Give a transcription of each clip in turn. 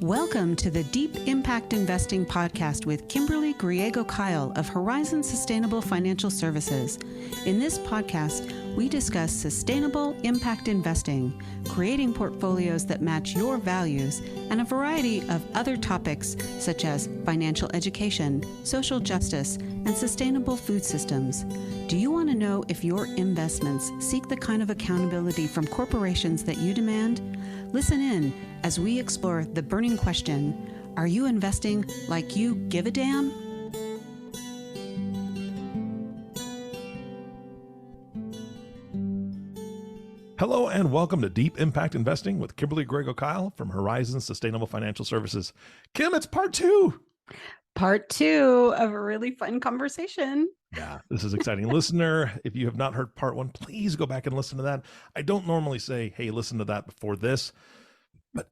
Welcome to the Deep Impact Investing Podcast with Kimberly Griego-Kiel of Horizon Sustainable Financial Services. In this podcast, we discuss sustainable impact investing, creating portfolios that match your values, and a variety of other topics such as financial education, social justice, and sustainable food systems. Do you want to know if your investments seek the kind of accountability from corporations that you demand? Listen in as we explore the burning question, are you investing like you give a damn? Hello and welcome to Deep Impact Investing with Kimberly Griego-Kiel from Horizon Sustainable Financial Services. Kim, it's part two. Part two of a really fun conversation. Yeah, this is exciting. Listener, if you have not heard part one, please go back and listen to that. I don't normally say, hey, listen to that before this, but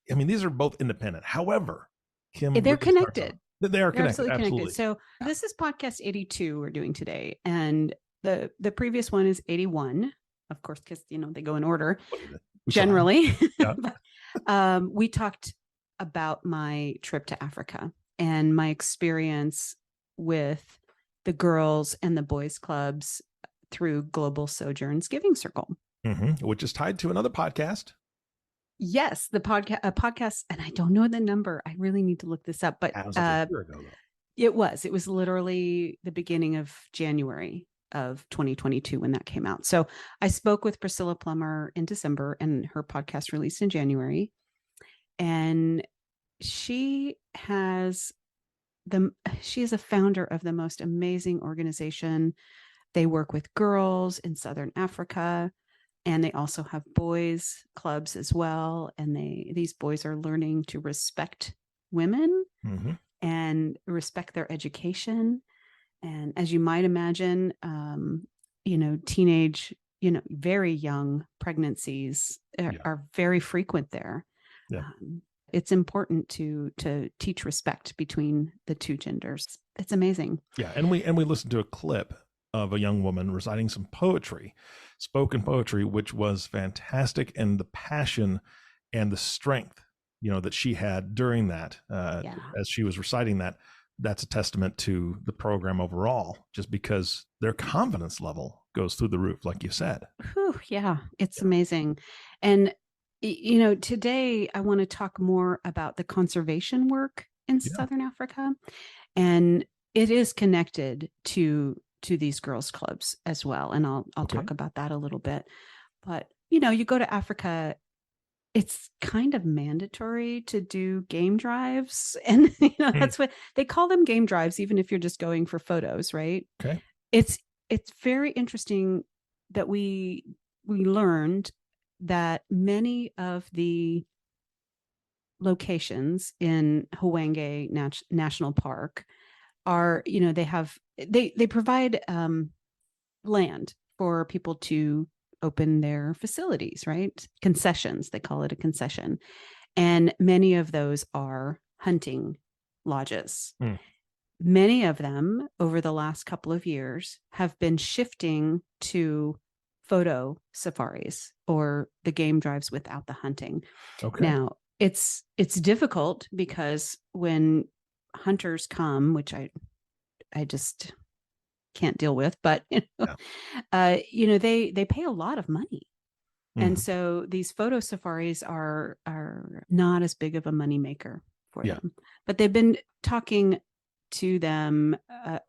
I mean, these are both independent. However, Kim, they're connected. They are connected. Absolutely connected. So this is podcast 82 we're doing today. And the previous one is 81, of course, because, they go in order generally. Yeah. We talked about my trip to Africa and my experience with the girls and the boys clubs through Global Sojourns Giving Circle. Which is tied to another podcast. Yes, the podcast, and I don't know the number. I really need to look this up, but it was like a year ago, though. It was literally the beginning of January of 2022 when that came out. So I spoke with Priscilla Plummer in December and her podcast released in January. And she is a founder of the most amazing organization. They work with girls in Southern Africa, and they also have boys clubs as well. And these boys are learning to respect women and respect their education. And as you might imagine, teenage, very young pregnancies are very frequent there. Yeah. It's important to teach respect between the two genders. It's amazing. Yeah, and we listened to a clip of a young woman reciting some poetry, spoken poetry, which was fantastic, and the passion and the strength, that she had during that, as she was reciting that. That's a testament to the program overall, just because their confidence level goes through the roof, like you said. Whew, yeah, it's amazing. And today I want to talk more about the conservation work in Southern Africa, and it is connected to these girls clubs as well. And I'll talk about that a little bit. But, you go to Africa, it's kind of mandatory to do game drives. And, that's what they call them, game drives, even if you're just going for photos, right? Okay. It's very interesting that we learned that many of the locations in Hwange National Park are, they provide land for people to open their facilities, right? Concessions, they call it a concession. And many of those are hunting lodges. Many of them over the last couple of years have been shifting to photo safaris or the game drives without the hunting. Okay. Now, it's difficult because when hunters come, which I just can't deal with, but they pay a lot of money. And so these photo safaris are not as big of a moneymaker for them. But they've been talking to them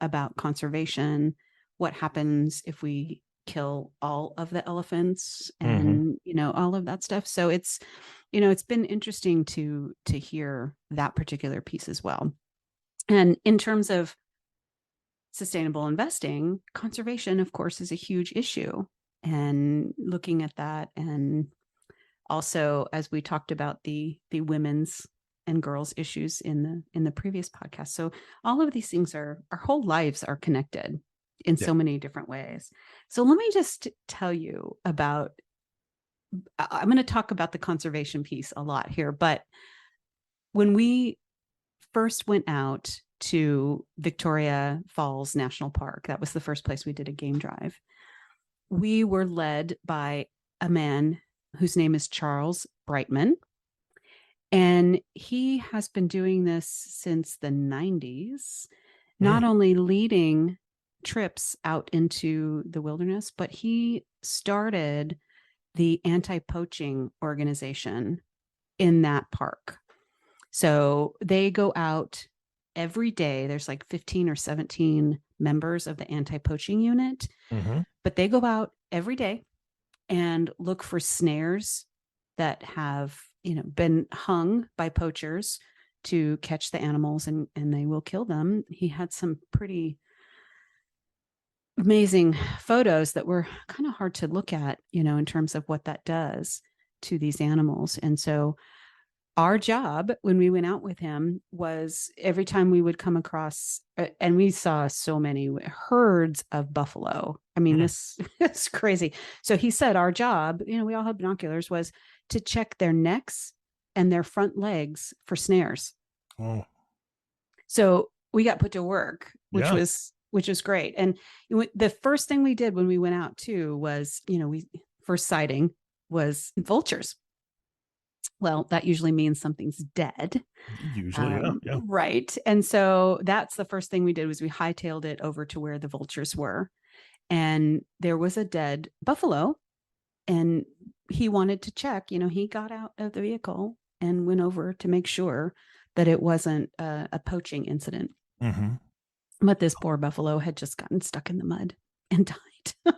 about conservation, what happens if we kill all of the elephants and all of that stuff. So it's been interesting to hear that particular piece as well. And in terms of sustainable investing, conservation, of course, is a huge issue. And looking at that, and also as we talked about the women's and girls' issues in the previous podcast. So all of these things our whole lives are connected in so many different ways. So let me just tell you about. I'm going to talk about the conservation piece a lot here, but when we first went out to Victoria Falls National Park, that was the first place we did a game drive. We were led by a man whose name is Charles Brightman. And he has been doing this since the 90s, Mm. not only leading trips out into the wilderness, but he started the anti-poaching organization in that park. So they go out every day. There's like 15 or 17 members of the anti-poaching unit, Mm-hmm. but they go out every day and look for snares that have, been hung by poachers to catch the animals, and they will kill them. He had some pretty amazing photos that were kind of hard to look at, in terms of what that does to these animals. And so our job when we went out with him was every time we would come across, and we saw so many herds of buffalo. I mean, this is crazy. So he said our job, we all had binoculars, was to check their necks and their front legs for snares. Oh. So we got put to work, which Yeah. was great. And the first thing we did when we went out too was, first sighting was vultures. Well, that usually means something's dead. Usually, yeah. Right. And so that's the first thing we did, was we hightailed it over to where the vultures were. And there was a dead buffalo. And he wanted to check, he got out of the vehicle and went over to make sure that it wasn't a poaching incident. Mm-hmm. But this poor buffalo had just gotten stuck in the mud and died.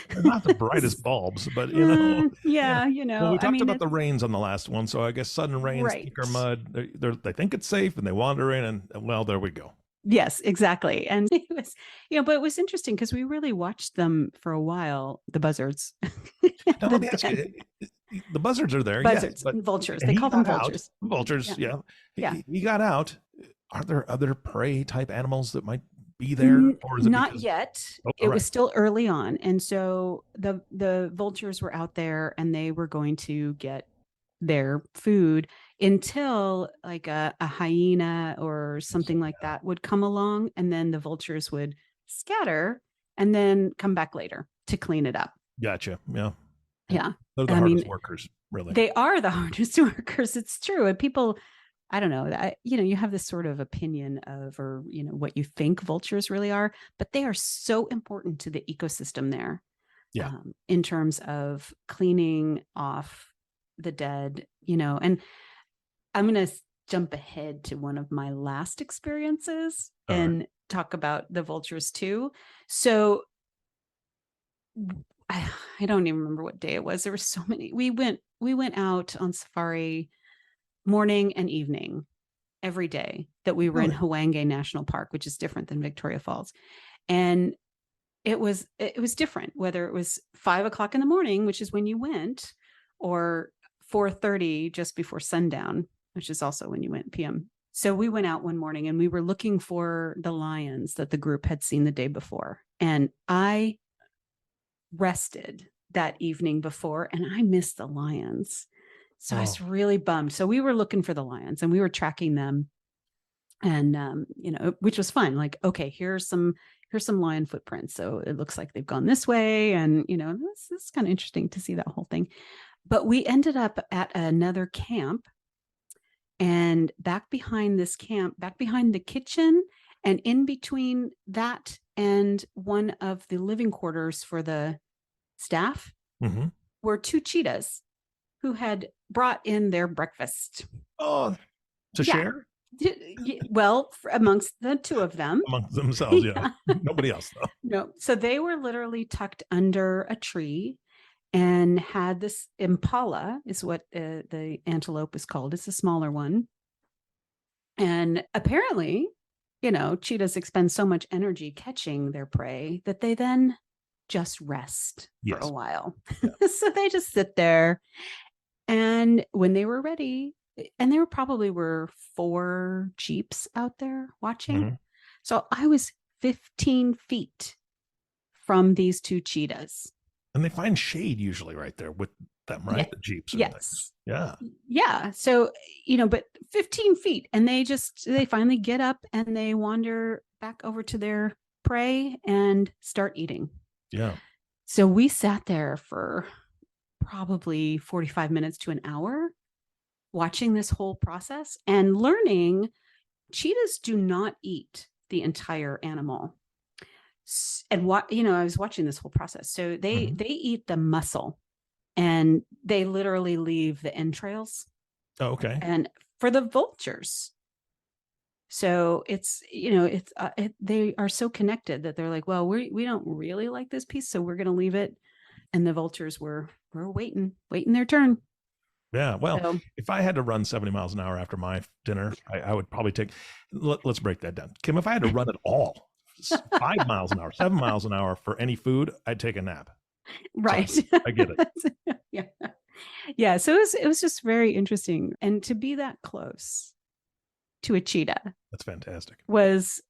They're not the brightest bulbs, but yeah. Well, we I talked mean, about the rains on the last one, so I guess sudden rains, right. thick or mud, they think it's safe and they wander in, and well, there we go. Yes, exactly. And it was, but it was interesting because we really watched them for a while, the buzzards. Now, let me ask you, the buzzards are there, buzzards, yes, but vultures. They call them vultures. Vultures, yeah. Yeah. He got out. Are there other prey type animals that might be there, or is it not yet? It was still early on, and so the vultures were out there, and they were going to get their food until like a hyena or something like that would come along, and then the vultures would scatter and then come back later to clean it up. Gotcha. Yeah. Yeah. They're the hardest workers, really. They are the hardest workers. It's true. And people, I don't know, you have this sort of opinion of, or, what you think vultures really are, but they are so important to the ecosystem there. Yeah. In terms of cleaning off the dead, and I'm going to jump ahead to one of my last experiences and talk about the vultures too. So I don't even remember what day it was. There were so many. We went out on safari morning and evening every day that we were in Hwange National Park, which is different than Victoria Falls. And it was different, whether it was 5 o'clock in the morning, which is when you went, or 4:30 just before sundown, which is also when you went PM. So we went out one morning and we were looking for the lions that the group had seen the day before. And I rested that evening before and I missed the lions. So I was really bummed. So we were looking for the lions and we were tracking them, and which was fun. Like, okay, here's some lion footprints. So it looks like they've gone this way, and this is kind of interesting to see that whole thing. But we ended up at another camp, and back behind this camp, back behind the kitchen, and in between that and one of the living quarters for the staff, were 2 cheetahs who had brought in their breakfast. Oh, to share? Well, amongst the 2 of them. Amongst themselves, yeah. Nobody else, though. No. So they were literally tucked under a tree and had this impala, is what the antelope is called. It's a smaller one. And apparently, cheetahs expend so much energy catching their prey that they then just rest for a while. Yeah. So they just sit there. And when they were ready, and there probably were 4 jeeps out there watching. So I was 15 feet from these 2 cheetahs. And they find shade usually right there with them, right? The jeeps. Yes. Yeah. Yeah. So, but 15 feet, and they finally get up and they wander back over to their prey and start eating. Yeah. So we sat there for probably 45 minutes to an hour watching this whole process and learning cheetahs do not eat the entire animal. And what, I was watching this whole process. So they eat the muscle, and they literally leave the entrails. Oh, okay. And for the vultures, so it's, they are so connected that they're like, well, we don't really like this piece, so we're going to leave it. And the vultures were waiting their turn. Yeah. Well, if I had to run 70 miles an hour after my dinner, I would probably take, let's break that down. Kim, if I had to run it all, 5 miles an hour, 7 miles an hour for any food, I'd take a nap. Right. So, I get it. Yeah. Yeah. So it was just very interesting. And to be that close to a cheetah. That's fantastic. It was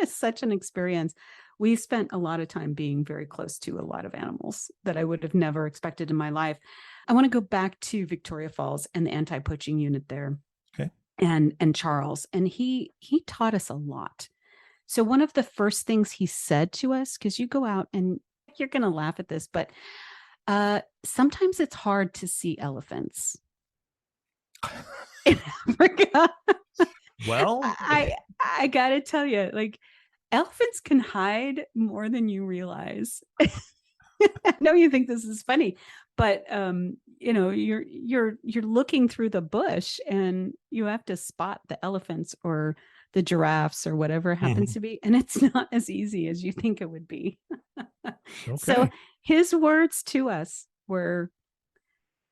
such an experience. We spent a lot of time being very close to a lot of animals that I would have never expected in my life. I want to go back to Victoria Falls and the anti-poaching unit there. Okay. And Charles. And he taught us a lot. So one of the first things he said to us, because you go out and you're going to laugh at this, but sometimes it's hard to see elephants in Africa. Well, I got to tell you, like, elephants can hide more than you realize. I know you think this is funny, but you're looking through the bush and you have to spot the elephants or the giraffes or whatever it happens to be, and it's not as easy as you think it would be. okay. So his words to us were,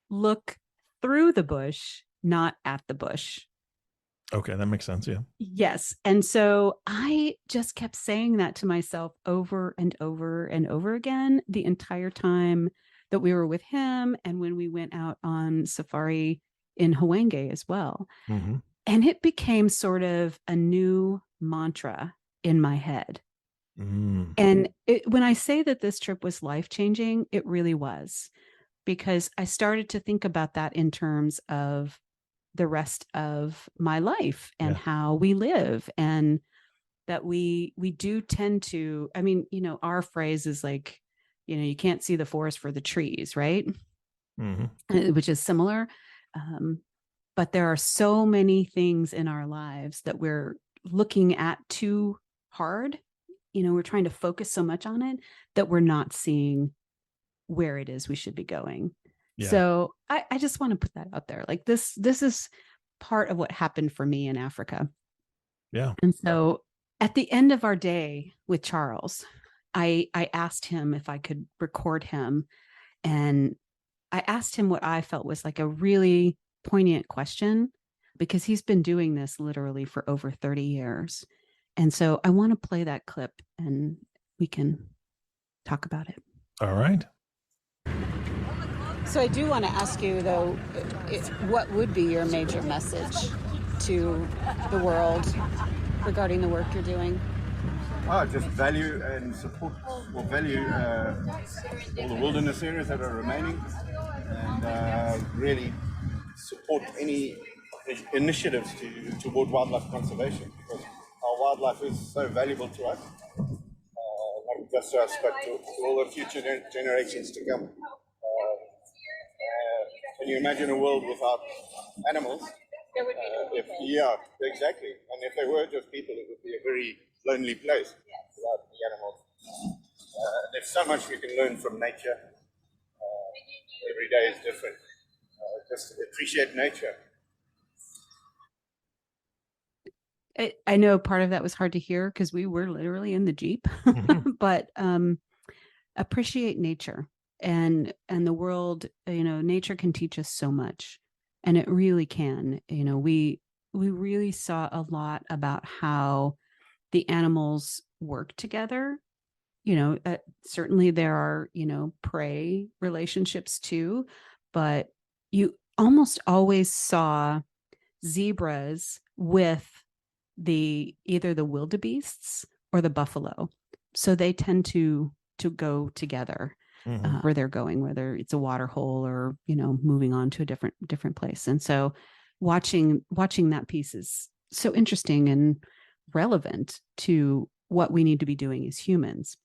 look through the bush, not at the bush. Okay, that makes sense. Yeah. Yes. And so I just kept saying that to myself over and over and over again the entire time that we were with him, and when we went out on safari in Hawaii as well. Mm-hmm. And it became sort of a new mantra in my head. And when I say that this trip was life-changing, it really was, because I started to think about that in terms of the rest of my life and how we live, and that we do tend to, I mean, our phrase is like, you can't see the forest for the trees, right? Which is similar. But there are so many things in our lives that we're looking at too hard. We're trying to focus so much on it that we're not seeing where it is we should be going. Yeah. So I just want to put that out there. Like this is part of what happened for me in Africa. Yeah. And so at the end of our day with Charles, I asked him if I could record him. And I asked him what I felt was like a really poignant question, because he's been doing this literally for over 30 years. And so I want to play that clip and we can talk about it. All right. So I do want to ask you, though, what would be your major message to the world regarding the work you're doing? Just value and support, or value all the wilderness areas that are remaining, and really support any initiatives toward wildlife conservation, because our wildlife is so valuable to us, not just to us, but to all the future generations to come. Can you imagine a world without animals? Exactly. And if they were just people, it would be a very lonely place without the animals. There's so much you can learn from nature. Every day is different. Just appreciate nature. I know part of that was hard to hear because we were literally in the Jeep, but appreciate nature and the world. Nature can teach us so much, and it really can. We really saw a lot about how the animals work together. Certainly there are, prey relationships too, but you almost always saw zebras with either the wildebeests or the buffalo. So they tend to go together where they're going, whether it's a water hole or, moving on to a different place. And so watching that piece is so interesting and relevant to what we need to be doing as humans.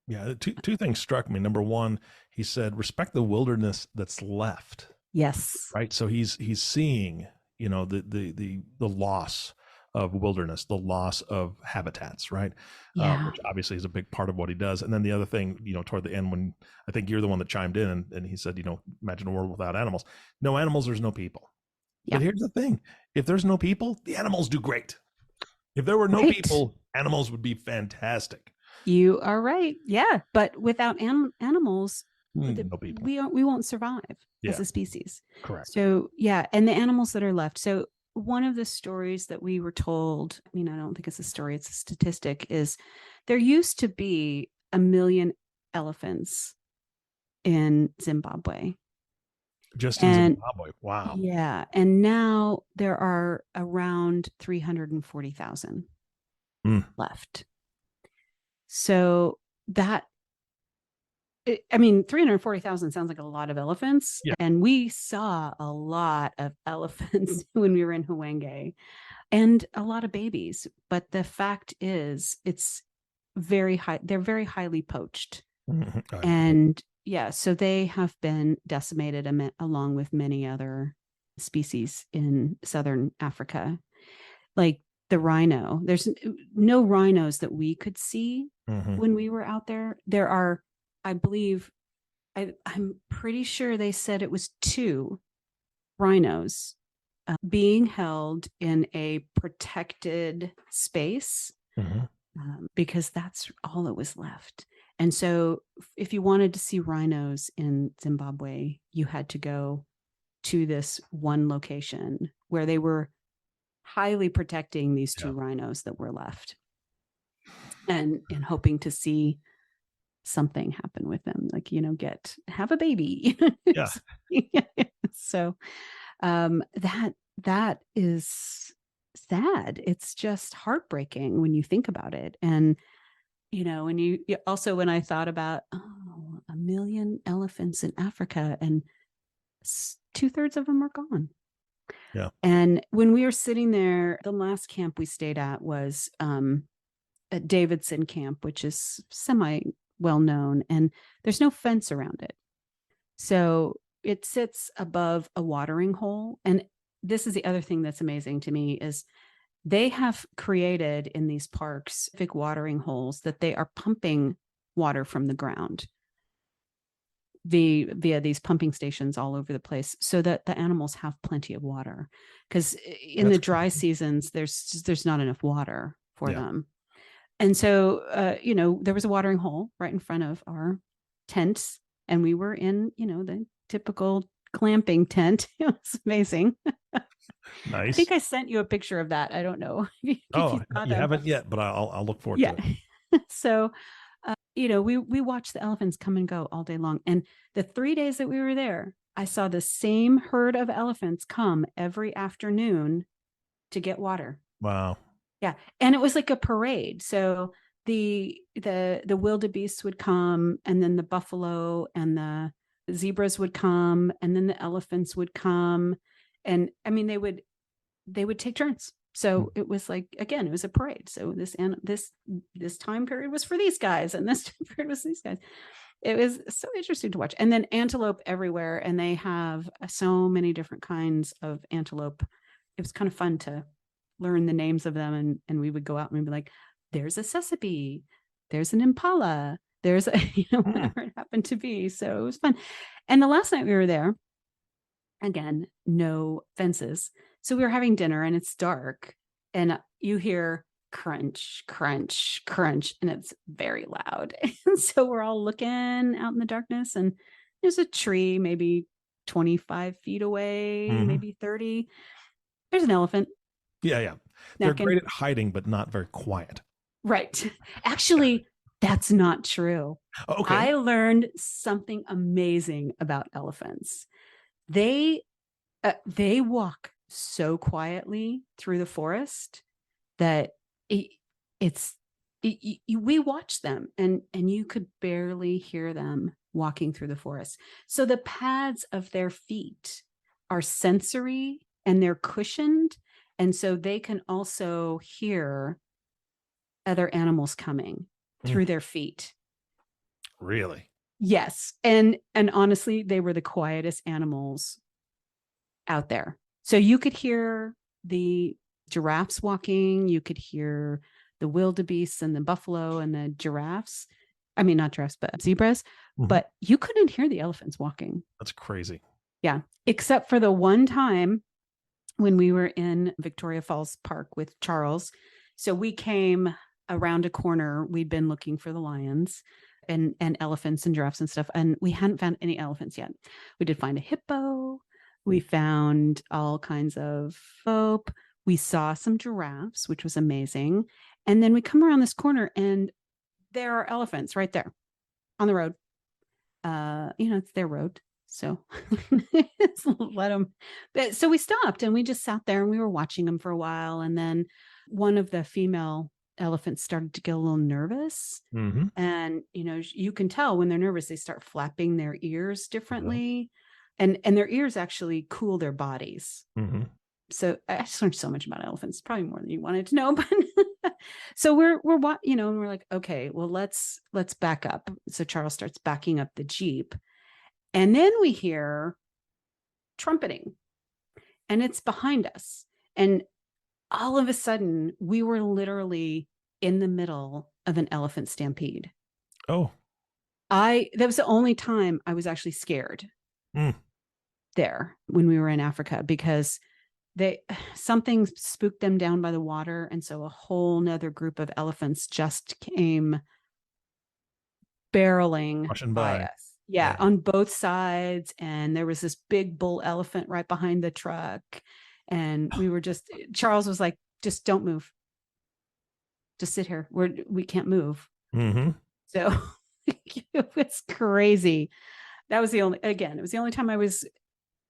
Yeah, two things struck me. Number one, he said, respect the wilderness that's left. Yes. right? So he's seeing, the loss of wilderness, the loss of habitats, right? Yeah. Which obviously is a big part of what he does. And then the other thing, toward the end, when I think you're the one that chimed in and he said, imagine a world without animals. No animals, there's no people. Yeah. But here's the thing: if there's no people, the animals do great. If there were no people, animals would be fantastic. You are right. Yeah, but without animals, No people. we won't survive as Yeah. a species. Correct. So yeah, and the animals that are left. So one of the stories that we were told, I don't think it's a story, it's a statistic, is there used to be 1 million elephants in Zimbabwe. Just in Zimbabwe. Wow. Yeah, and now there are around 340,000 left. So that, 340,000 sounds like a lot of elephants. Yeah. And we saw a lot of elephants when we were in Hwange, and a lot of babies. But the fact is, it's very high. They're very highly poached. And yeah, so they have been decimated along with many other species in Southern Africa. Like the rhino, there's no rhinos that we could see when we were out there. There are, I believe, I'm pretty sure they said it was 2 rhinos being held in a protected space because that's all that was left. And so if you wanted to see rhinos in Zimbabwe, you had to go to this one location where they were highly protecting these 2 rhinos that were left, and hoping to see something happen with them, like, have a baby. Yeah. So that is sad. It's just heartbreaking when you think about it. And when you also, when I thought about 1 million elephants in Africa, and 2/3 of them are gone. Yeah. And when we were sitting there, the last camp we stayed at was at Davidson Camp, which is semi well known, and there's no fence around it. So it sits above a watering hole. And this is the other thing that's amazing to me, is they have created in these parks big watering holes that they are pumping water from the ground via these pumping stations all over the place, so that the animals have plenty of water. Because in the dry seasons, there's not enough water for them. And so, there was a watering hole right in front of our tents, and we were in, the typical glamping tent. It was amazing. Nice. I think I sent you a picture of that. I don't know. You haven't yet, but I'll look forward to it. So, we watched the elephants come and go all day long. And the 3 days that we were there, I saw the same herd of elephants come every afternoon to get water. Wow. Yeah. And it was like a parade. So the wildebeest would come, and then the buffalo and the zebras would come, and then the elephants would come. And they would take turns. So it was like, again, it was a parade. So this time period was for these guys, and this time period was these guys. It was so interesting to watch. And then antelope everywhere, and they have so many different kinds of antelope. It was kind of fun to learn the names of them, and we would go out and we'd be like, there's a sesame, there's an impala, there's a, whatever it happened to be. So it was fun. And the last night we were there, again, no fences. So we were having dinner, and it's dark, and you hear crunch, crunch, crunch, and it's very loud. And so we're all looking out in the darkness, and there's a tree maybe 25 feet away, maybe 30. There's an elephant. Yeah. They're great at hiding, but not very quiet. Right. Actually, that's not true. Okay. I learned something amazing about elephants. They walk so quietly through the forest that we watch them, and you could barely hear them walking through the forest. So the pads of their feet are sensory, and they're cushioned, and so they can also hear other animals coming through their feet. Really? Yes. And honestly, they were the quietest animals out there. So you could hear the giraffes walking, you could hear the wildebeests and the buffalo and the giraffes. I mean, not giraffes, but zebras, but you couldn't hear the elephants walking. That's crazy. Yeah. Except for the one time when we were in Victoria Falls Park with Charles. So we came around a corner. We'd been looking for the lions and elephants and giraffes and stuff. And we hadn't found any elephants yet. We did find a hippo. We found all kinds of rope. We saw some giraffes, which was amazing. And then we come around this corner and there are elephants right there on the road. It's their road. So let them. So we stopped and we just sat there and we were watching them for a while. And then one of the female elephants started to get a little nervous. And, you can tell when they're nervous, they start flapping their ears differently. And their ears actually cool their bodies. So I just learned so much about elephants, probably more than you wanted to know. But so we're and we're like, okay, well, let's back up. So Charles starts backing up the Jeep. And then we hear trumpeting and it's behind us. And all of a sudden we were literally in the middle of an elephant stampede. Oh, that was the only time I was actually scared there when we were in Africa, because something spooked them down by the water. And so a whole nother group of elephants just came barreling by us. Yeah, on both sides. And there was this big bull elephant right behind the truck. And we were Charles was like, just don't move. Just sit here. We can't move. So it was crazy. That was it was the only time I was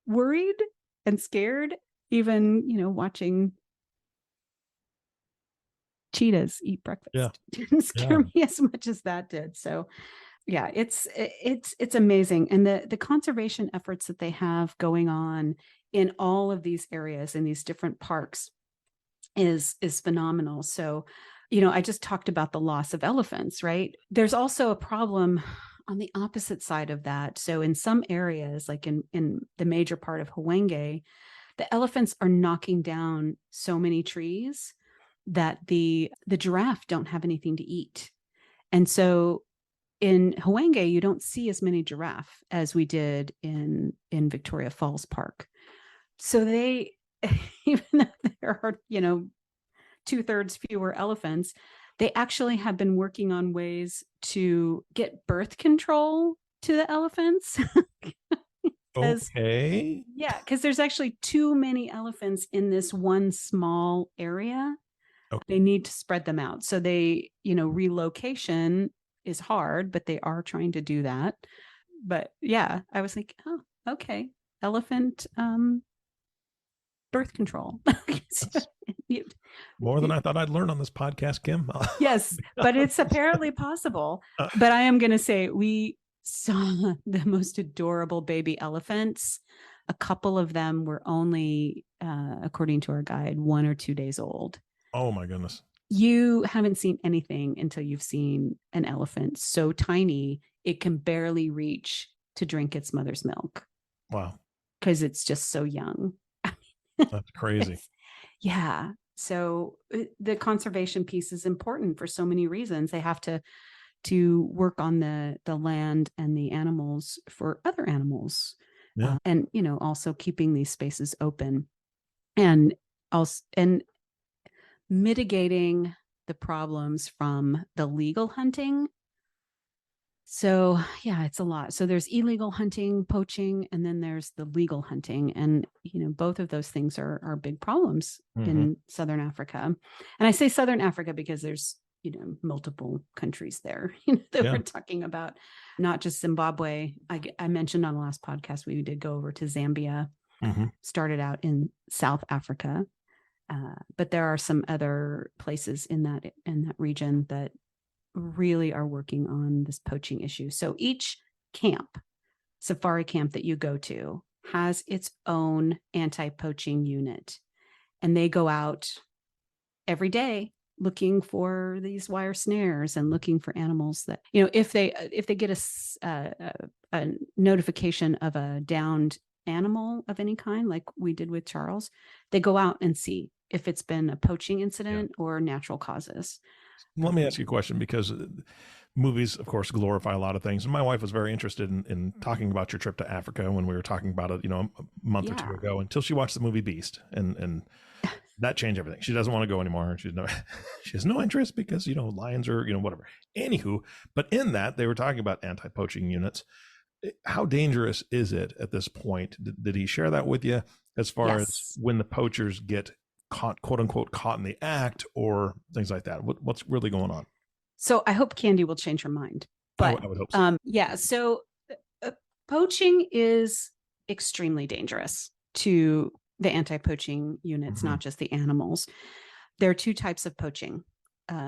worried and scared, even, watching cheetahs eat breakfast. Didn't scare me as much as that did. So yeah, it's amazing. And the conservation efforts that they have going on in all of these areas, in these different parks, is phenomenal. So, I just talked about the loss of elephants, right? There's also a problem on the opposite side of that. So in some areas, like in the major part of Hwenge, the elephants are knocking down so many trees that the giraffe don't have anything to eat. And so in Hwenge, you don't see as many giraffe as we did in Victoria Falls Park. So they, even though there are, 2/3 fewer elephants, they actually have been working on ways to get birth control to the elephants. Okay. Yeah, because there's actually too many elephants in this one small area. Okay. They need to spread them out. So they, relocation is hard, but they are trying to do that. But yeah, I was like, oh, okay, elephant birth control. More than I thought I'd learn on this podcast, Kim. Yes, but it's apparently possible. But I am going to say we saw the most adorable baby elephants. A couple of them were only, according to our guide, 1 or 2 days old. Oh my goodness. You haven't seen anything until you've seen an elephant so tiny, it can barely reach to drink its mother's milk. Wow. Because it's just so young. That's crazy. Yeah. So the conservation piece is important for so many reasons. They have to work on the land and the animals for other animals. Yeah. And, also keeping these spaces open and mitigating the problems from the legal hunting. So yeah, it's a lot. So there's illegal hunting, poaching, and then there's the legal hunting. And, both of those things are big problems in Southern Africa. And I say Southern Africa because there's, multiple countries there that we're talking about, not just Zimbabwe. I mentioned on the last podcast, we did go over to Zambia, started out in South Africa. But there are some other places in that region that really are working on this poaching issue. So each safari camp that you go to has its own anti-poaching unit. And they go out every day looking for these wire snares and looking for animals that, if they get a notification of a downed animal of any kind, like we did with Charles, they go out and see if it's been a poaching incident or natural causes. Let me ask you a question, because movies, of course, glorify a lot of things. And my wife was very interested in talking about your trip to Africa when we were talking about it, a month or two ago, until she watched the movie Beast. And that changed everything. She doesn't want to go anymore. She has no interest because, lions are, whatever. Anywho, but in that, they were talking about anti-poaching units. How dangerous is it at this point? Did he share that with you as far as when the poachers get caught, quote unquote, caught in the act or things like that? What's really going on? So I hope Candy will change her mind. But I would hope so. So poaching is extremely dangerous to the anti-poaching units, not just the animals. There are two types of poaching.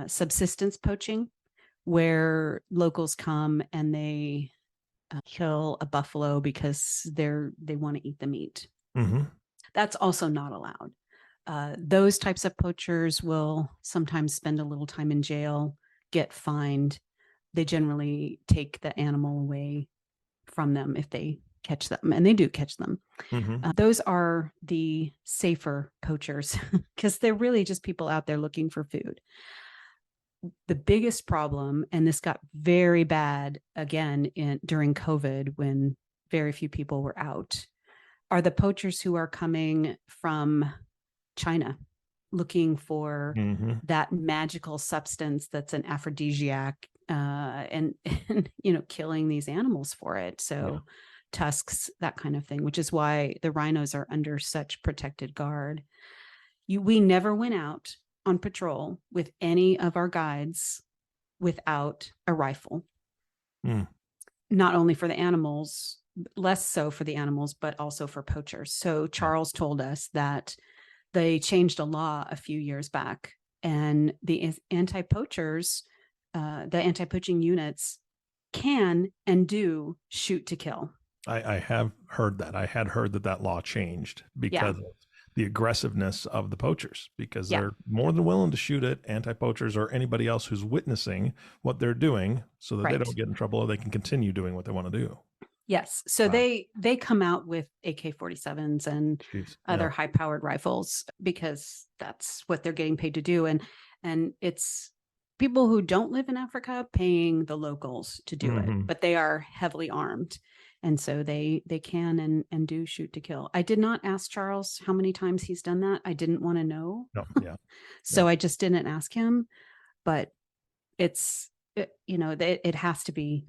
Subsistence poaching, where locals come and they kill a buffalo because they want to eat the meat. That's also not allowed. Those types of poachers will sometimes spend a little time in jail, get fined. They generally take the animal away from them if they catch them, and they do catch them. Those are the safer poachers because they're really just people out there looking for food. The biggest problem, and this got very bad again during COVID when very few people were out, are the poachers who are coming from China looking for that magical substance that's an aphrodisiac, and killing these animals for it. So tusks, that kind of thing, which is why the rhinos are under such protected guard. We never went out on patrol with any of our guides without a rifle. Not only for the animals, less so for the animals, but also for poachers. So Charles told us that they changed a law a few years back, and the anti-poachers, the anti-poaching units can and do shoot to kill. I have heard that. I had heard that law changed because of the aggressiveness of the poachers, because they're more than willing to shoot at anti-poachers or anybody else who's witnessing what they're doing so that they don't get in trouble or they can continue doing what they want to do. Yes. So they come out with AK-47s and other high-powered rifles because that's what they're getting paid to do. And it's people who don't live in Africa paying the locals to do it, but they are heavily armed. And so they can and do shoot to kill. I did not ask Charles how many times he's done that. I didn't want to know. So I just didn't ask him. But it has to be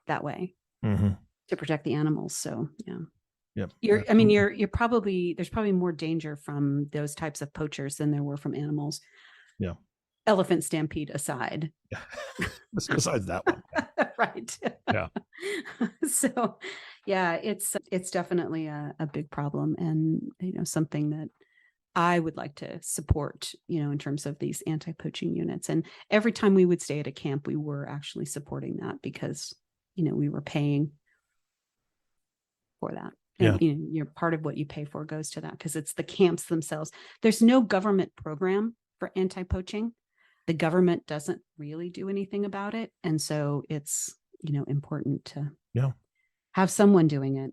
that way to protect the animals. So you're probably, there's probably more danger from those types of poachers than there were from animals. Elephant stampede aside. Besides that one. Right. So it's definitely a big problem, and something that I would like to support, in terms of these anti-poaching units. And every time we would stay at a camp, we were actually supporting that because we were paying for that. And you're part of what you pay for goes to that because it's the camps themselves. There's no government program for anti-poaching. The government doesn't really do anything about it. And so it's, important to have someone doing it.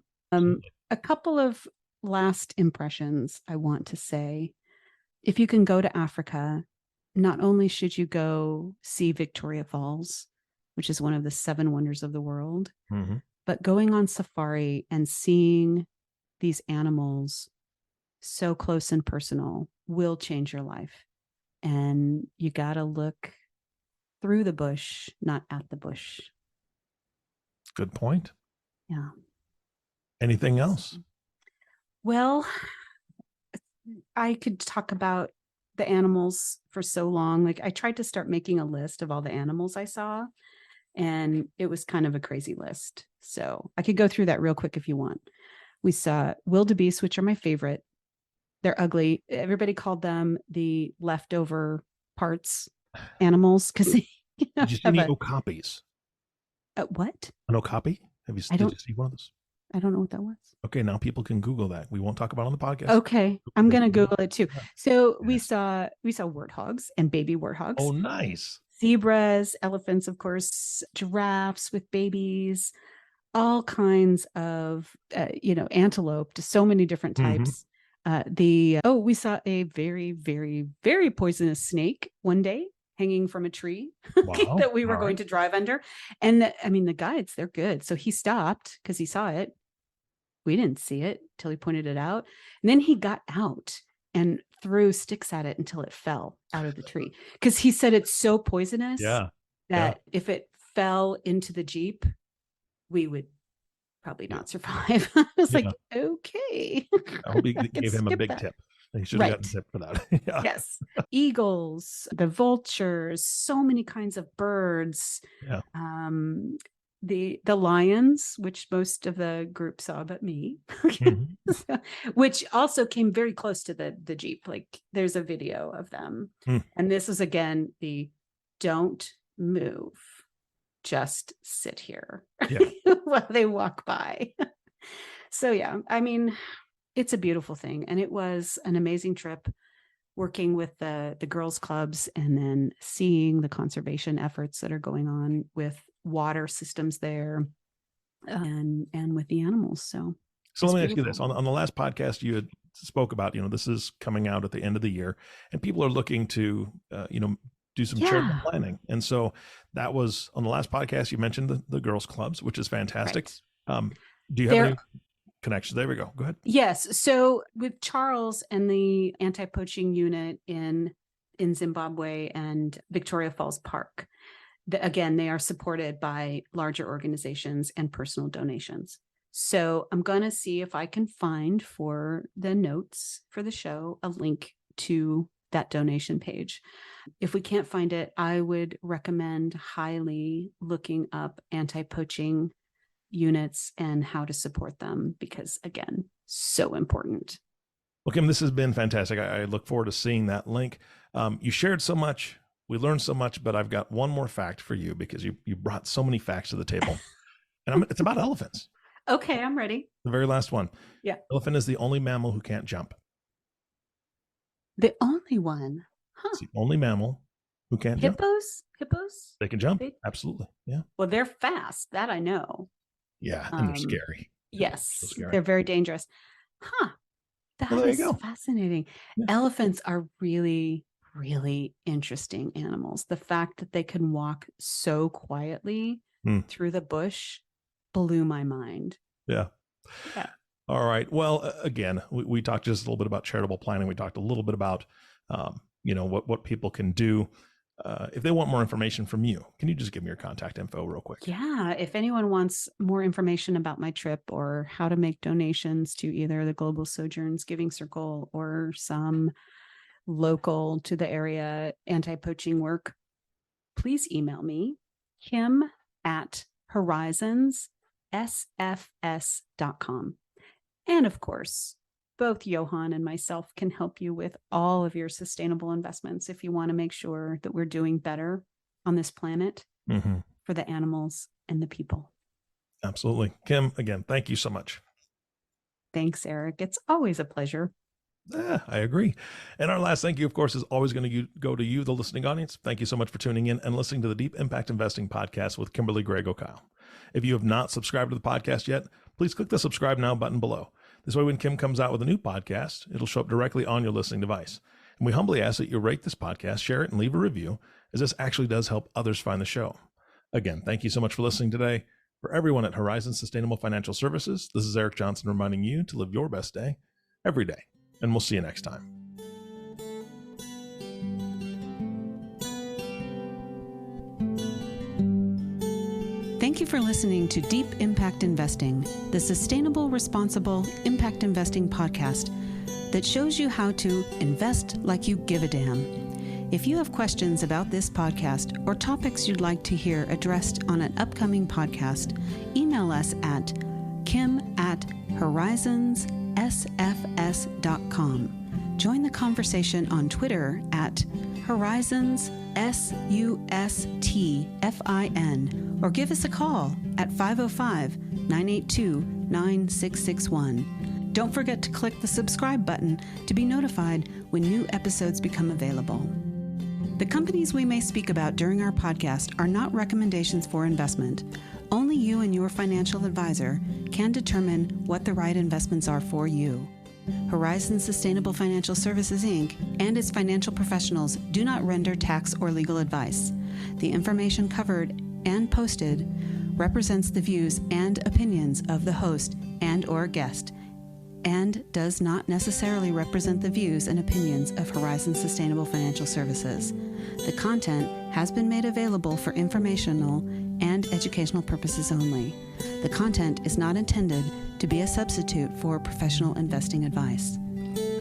A couple of last impressions I want to say. If you can go to Africa, not only should you go see Victoria Falls, which is one of the 7 wonders of the world, but going on safari and seeing these animals so close and personal will change your life. And you got to look through the bush, not at the bush. Good point. Yeah. Anything else? Well, I could talk about the animals for so long. Like I tried to start making a list of all the animals I saw, and it was kind of a crazy list. So I could go through that real quick if you want. We saw wildebeest, which are my favorite. They're ugly. Everybody called them the leftover parts animals because they did you see any okapis? What? An okapi? Did you see one of those? I don't know what that was. Okay, now people can Google that. We won't talk about it on the podcast. Okay, I'm gonna Google it too. So we saw warthogs and baby warthogs. Oh, nice. Zebras, elephants, of course, giraffes with babies, all kinds of, antelope, to so many different types. We saw a very, very, very poisonous snake one day hanging from a tree Wow. that we were going to drive under. And the guides, they're good. So he stopped because he saw it. We didn't see it till he pointed it out. And then he got out and threw sticks at it until it fell out of the tree. Because he said it's so poisonous that if it fell into the Jeep, we would probably not survive. I was like, okay. I hope he gave him a big tip. He should have gotten a tip for that. Yes. Eagles, the vultures, so many kinds of birds. Yeah. The lions, which most of the group saw but me, which also came very close to the Jeep. Like there's a video of them. And this is again the don't move, just sit here while they walk by. So yeah, it's a beautiful thing. And it was an amazing trip working with the girls clubs and then seeing the conservation efforts that are going on with water systems there and with the animals. So let me ask you this. On the last podcast, you had spoke about, this is coming out at the end of the year and people are looking to, do some charitable planning. And so that was on the last podcast, you mentioned the girls clubs, which is fantastic. Right. Do you have any connections? There we go. Go ahead. Yes. So with Charles and the anti-poaching unit in Zimbabwe and Victoria Falls Park, again, they are supported by larger organizations and personal donations. So I'm going to see if I can find for the notes for the show a link to that donation page. If we can't find it, I would recommend highly looking up anti-poaching units and how to support them because, again, so important. Well, Kim, this has been fantastic. I look forward to seeing that link. You shared so much. We learned so much, but I've got one more fact for you because you brought so many facts to the table. And it's about elephants. Okay, I'm ready. The very last one. Yeah. Elephant is the only mammal who can't jump. The only one? Huh. It's the only mammal who can't jump. Hippos? They can jump. Absolutely. Yeah. Well, they're fast. That I know. Yeah, and they're scary. Yes, so scary. They're very dangerous. Huh. That is fascinating. Yeah. Elephants are really, really interesting animals. The fact that they can walk so quietly through the bush blew my mind. Yeah. All right. Well, again, we talked just a little bit about charitable planning. We talked a little bit about, what people can do. If they want more information from you, can you just give me your contact info real quick? Yeah. If anyone wants more information about my trip or how to make donations to either the Global Sojourns Giving Circle or some local to the area anti-poaching work, please email me, kim@horizonssfs.com. And of course, both Johan and myself can help you with all of your sustainable investments if you want to make sure that we're doing better on this planet for the animals and the people. Absolutely. Kim, again, thank you so much. Thanks, Eric. It's always a pleasure. Yeah, I agree. And our last thank you, of course, is always going to go to you, the listening audience. Thank you so much for tuning in and listening to the Deep Impact Investing Podcast with Kimberly Griego-Kiel. If you have not subscribed to the podcast yet, please click the subscribe now button below. This way, when Kim comes out with a new podcast, it'll show up directly on your listening device. And we humbly ask that you rate this podcast, share it, and leave a review, as this actually does help others find the show. Again, thank you so much for listening today. For everyone at Horizon Sustainable Financial Services, this is Eric Johnson reminding you to live your best day every day. And we'll see you next time. Thank you for listening to Deep Impact Investing, the sustainable, responsible impact investing podcast that shows you how to invest like you give a damn. If you have questions about this podcast or topics you'd like to hear addressed on an upcoming podcast, email us at kim@horizonssfs.com. Join the conversation on Twitter at HorizonsSUSTFIN or give us a call at 505-982-9661. Don't forget to click the subscribe button to be notified when new episodes become available. The companies we may speak about during our podcast are not recommendations for investment. Only you and your financial advisor can determine what the right investments are for you. Horizon Sustainable Financial Services, Inc. and its financial professionals do not render tax or legal advice. The information covered and posted represents the views and opinions of the host and/or guest, and does not necessarily represent the views and opinions of Horizon Sustainable Financial Services. The content has been made available for informational and educational purposes only. The content is not intended to be a substitute for professional investing advice.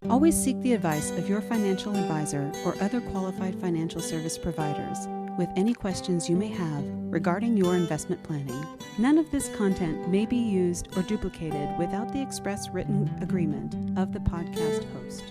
Always seek the advice of your financial advisor or other qualified financial service providers with any questions you may have regarding your investment planning. None of this content may be used or duplicated without the express written agreement of the podcast host.